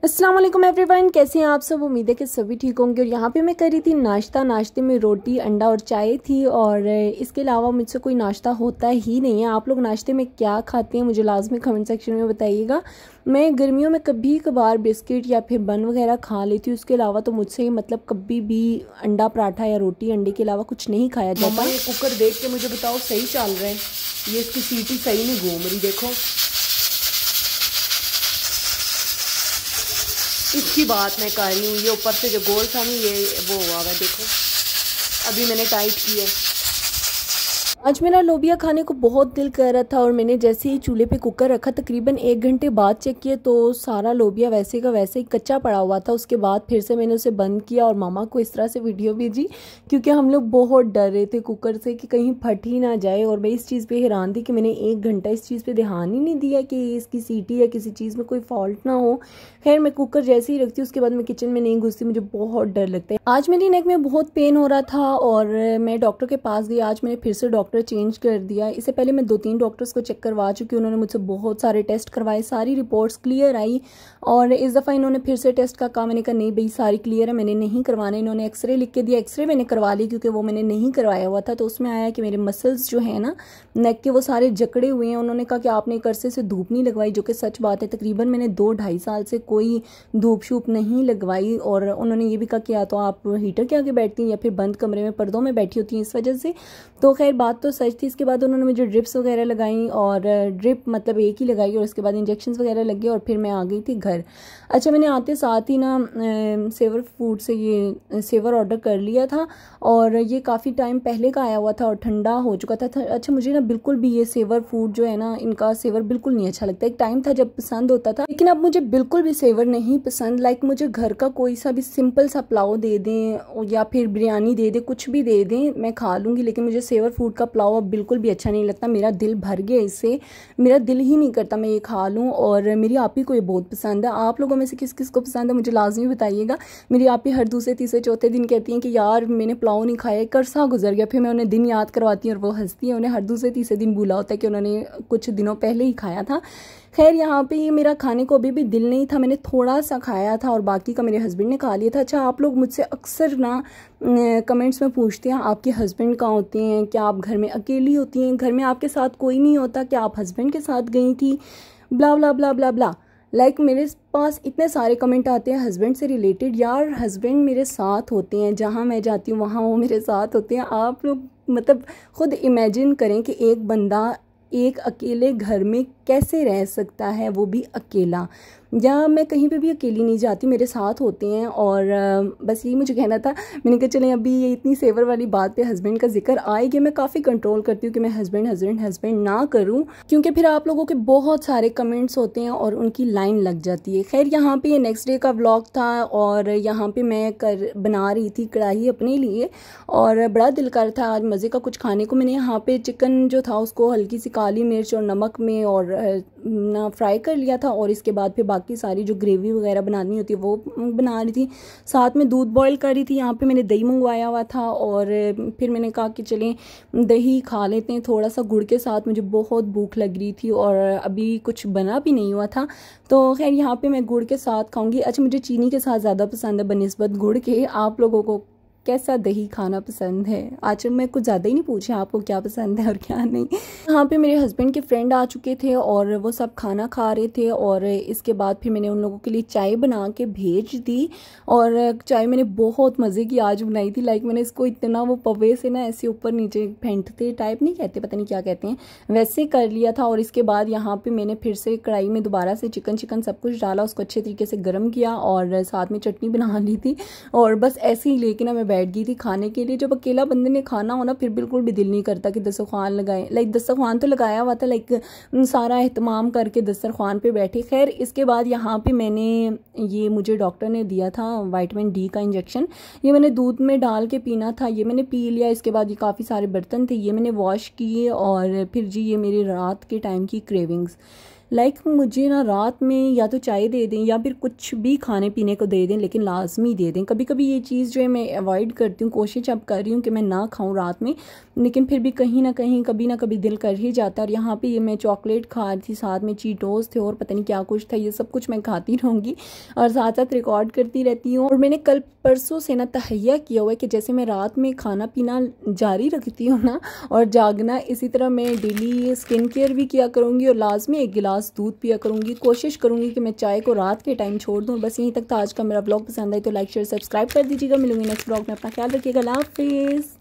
अस्सलाम वालेकुम एवरीवन, कैसे हैं आप सब। उम्मीद है कि सभी ठीक होंगे। और यहाँ पे मैं कर रही थी नाश्ता। नाश्ते में रोटी, अंडा और चाय थी। और इसके अलावा मुझसे कोई नाश्ता होता ही नहीं है। आप लोग नाश्ते में क्या खाते हैं मुझे लाजमी कमेंट सेक्शन में बताइएगा। मैं गर्मियों में कभी कभार बिस्किट या फिर बन वगैरह खा लेती हूँ। उसके अलावा तो मुझसे मतलब कभी भी अंडा पराठा या रोटी अंडे के अलावा कुछ नहीं खाया जाता। ये कुकर देख के मुझे बताओ सही चल रहा है? ये इसकी सीटी सही नहीं घूम रही, देखो। इसकी बात मैं कर रही हूँ। ये ऊपर से जो गोल था नहीं, ये वो हुआ हुआ, देखो अभी मैंने टाइट की है। आज मेरा लोबिया खाने को बहुत दिल कर रहा था और मैंने जैसे ही चूल्हे पे कुकर रखा तकरीबन 1 घंटे बाद चेक किया तो सारा लोबिया वैसे का वैसे ही कच्चा पड़ा हुआ था। उसके बाद फिर से मैंने उसे बंद किया और मामा को इस तरह से वीडियो भेजी क्योंकि हम लोग बहुत डर रहे थे कुकर से कि कहीं फट ही ना जाए। और मैं इस चीज़ पे हैरान थी कि मैंने 1 घंटा इस चीज़ पर ध्यान ही नहीं दिया कि इसकी सीटी या किसी चीज़ में कोई फॉल्ट ना हो। खैर मैं कुकर जैसे ही रखती हूँ उसके बाद मैं किचन में नहीं घुसती, मुझे बहुत डर लगता है। आज मेरी नेक में बहुत पेन हो रहा था और मैं डॉक्टर के पास गई। आज मैंने फिर से डॉक्टर चेंज कर दिया। इससे पहले मैं 2-3 डॉक्टर्स को चेक करवा चुकी हूँ। उन्होंने मुझसे बहुत सारे टेस्ट करवाए, सारी रिपोर्ट्स क्लियर आई। और इस दफ़ा इन्होंने फिर से टेस्ट का कहा। मैंने कहा नहीं भाई सारी क्लियर है, मैंने नहीं करवाने। इन्होंने एक्सरे लिख के दिया, एक्सरे मैंने करवा ली क्योंकि वो मैंने नहीं करवाया हुआ था। तो उसमें आया कि मेरे मसल्स जो है ना नेक के वो सारे जकड़े हुए हैं। उन्होंने कहा कि आपने एक अरसे से धूप नहीं लगवाई, जो कि सच बात है। तकरीबन मैंने 2-2.5 साल से कोई धूप शूप नहीं लगवाई। और उन्होंने ये भी कहा कि या तो आप हीटर के आगे बैठती हैं या फिर बंद कमरे में पर्दों में बैठी होती हैं इस वजह से। तो खैर बात तो सच थी। इसके बाद उन्होंने मुझे ड्रिप्स वगैरह लगाई और ड्रिप मतलब एक ही लगाई और उसके बाद इंजेक्शंस वगैरह लगे और फिर मैं आ गई थी घर। अच्छा मैंने आते साथ ही ना सेवर फूड से ये सेवर ऑर्डर कर लिया था और ये काफ़ी टाइम पहले का आया हुआ था और ठंडा हो चुका था। अच्छा मुझे ना बिल्कुल भी ये सेवर फूड जो है ना इनका सेवर बिल्कुल नहीं अच्छा लगता। एक टाइम था जब पसंद होता था लेकिन अब मुझे बिल्कुल भी सेवर नहीं पसंद। लाइक मुझे घर का कोई सा भी सिंपल सा पुलाव दे दें या फिर बिरयानी दे दें, कुछ भी दे दें मैं खा लूँगी। लेकिन मुझे सेवर फूड का पुलाव अब बिल्कुल भी अच्छा नहीं लगता। मेरा दिल भर गया इससे, मेरा दिल ही नहीं करता मैं ये खा लूँ। और मेरी आपी को ये बहुत पसंद है। आप लोगों में से किस किस को पसंद है मुझे लाजमी बताइएगा। मेरी आपी हर दूसरे तीसरे चौथे दिन कहती हैं कि यार मैंने पुलाव नहीं खाया, एक अरसा गुजर गया। फिर मैं उन्हें दिन याद करवाती हूँ और वो हंसती है। उन्हें हर दूसरे तीसरे दिन भूला होता है कि उन्होंने कुछ दिनों पहले ही खाया था। खैर यहाँ पे ये मेरा खाने को अभी भी दिल नहीं था, मैंने थोड़ा सा खाया था और बाकी का मेरे हस्बैंड ने खा लिया था। अच्छा आप लोग मुझसे अक्सर ना कमेंट्स में पूछते हैं आपके हस्बैंड कहाँ होते हैं, क्या आप घर में अकेली होती हैं, घर में आपके साथ कोई नहीं होता, क्या आप हस्बैंड के साथ गई थी, ब्ला ब्ला ब्ला ब्ला ब्ला। लाइक मेरे पास इतने सारे कमेंट आते हैं हस्बैंड से रिलेटेड। यार हस्बैंड मेरे साथ होते हैं, जहाँ मैं जाती हूँ वहाँ वो मेरे साथ होते हैं। आप लोग मतलब खुद इमेजिन करें कि एक बंदा एक अकेले घर में कैसे रह सकता है, वो भी अकेला। या मैं कहीं पे भी अकेली नहीं जाती, मेरे साथ होते हैं। और बस यही मुझे कहना था। मैंने कहा चलें अभी ये इतनी सेवर वाली बात पे हस्बैंड का जिक्र आएगी, मैं काफ़ी कंट्रोल करती हूँ कि मैं हस्बैंड हस्बैंड हस्बैंड ना करूँ क्योंकि फिर आप लोगों के बहुत सारे कमेंट्स होते हैं और उनकी लाइन लग जाती है। खैर यहाँ पे ये नेक्स्ट डे का व्लॉग था और यहाँ पे मैं बना रही थी कढ़ाई अपने लिए और बड़ा दिल कर था आज मज़े का कुछ खाने को। मैंने यहाँ पे चिकन जो था उसको हल्की सी काली मिर्च और नमक में और ना फ्राई कर लिया था और इसके बाद फिर बाकी सारी जो ग्रेवी वगैरह बनानी होती है वो बना रही थी। साथ में दूध बॉईल कर रही थी। यहाँ पे मैंने दही मंगवाया हुआ था और फिर मैंने कहा कि चलें दही खा लेते हैं थोड़ा सा गुड़ के साथ। मुझे बहुत भूख लग रही थी और अभी कुछ बना भी नहीं हुआ था तो खैर यहाँ पे मैं गुड़ के साथ खाऊंगी। अच्छा मुझे चीनी के साथ ज़्यादा पसंद है बनिस्बत गुड़ के। आप लोगों को कैसा दही खाना पसंद है? आज मैं कुछ ज़्यादा ही नहीं पूछे आपको क्या पसंद है और क्या नहीं। यहाँ पे मेरे हस्बैंड के फ्रेंड आ चुके थे और वो सब खाना खा रहे थे और इसके बाद फिर मैंने उन लोगों के लिए चाय बना के भेज दी। और चाय मैंने बहुत मज़े की आज बनाई थी। लाइक मैंने इसको इतना वो पवे से ना ऐसे ऊपर नीचे फेंटते टाइप नहीं कहते, पता नहीं क्या कहते हैं, वैसे कर लिया था। और इसके बाद यहाँ पर मैंने फिर से कढ़ाई में दोबारा से चिकन सब कुछ डाला, उसको अच्छे तरीके से गर्म किया और साथ में चटनी बना ली थी और बस ऐसे ही लेके ना मैं बैठ गई थी खाने के लिए। जब अकेला बंदे ने खाना हो ना फिर बिल्कुल भी दिल नहीं करता कि दस्तरखान लगाए। लाइक दस्तरखान तो लगाया हुआ था, लाइक सारा एहतमाम करके दस्तरखान पे बैठे। खैर इसके बाद यहाँ पे मैंने ये मुझे डॉक्टर ने दिया था विटामिन डी का इंजेक्शन। ये मैंने दूध में डाल के पीना था, ये मैंने पी लिया। इसके बाद ये काफ़ी सारे बर्तन थे ये मैंने वॉश किए और फिर जी ये मेरी रात के टाइम की क्रेविंग्स। लाइक मुझे ना रात में या तो चाय दे दें या फिर कुछ भी खाने पीने को दे दें, लेकिन लाजमी दे दें। कभी कभी ये चीज़ जो है मैं अवॉइड करती हूँ, कोशिश अब कर रही हूँ कि मैं ना खाऊं रात में, लेकिन फिर भी कहीं ना कहीं कभी ना कभी दिल कर ही जाता है। और यहाँ पे ये मैं चॉकलेट खा रही थी, साथ में चीटोस थे और पता नहीं क्या कुछ था, ये सब कुछ मैं खाती रहूँगी और साथ साथ रिकॉर्ड करती रहती हूँ। और मैंने कल परसों से ना तहैया किया हुआ है कि जैसे मैं रात में खाना पीना जारी रखती हूँ ना और जागना, इसी तरह मैं डेली स्किन केयर भी किया करूँगी और लाजमी 1 गिलास दूध पिया करूँगी। कोशिश करूँगी कि मैं चाय को रात के टाइम छोड़ दूँ। बस यहीं तक था आज का मेरा ब्लॉग। पसंद आए तो लाइक शेयर सब्सक्राइब कर दीजिएगा। मिलूंगी नेक्स्ट ब्लॉग में। अपना ख्याल रखिएगा। अल्लाह हाफिज़।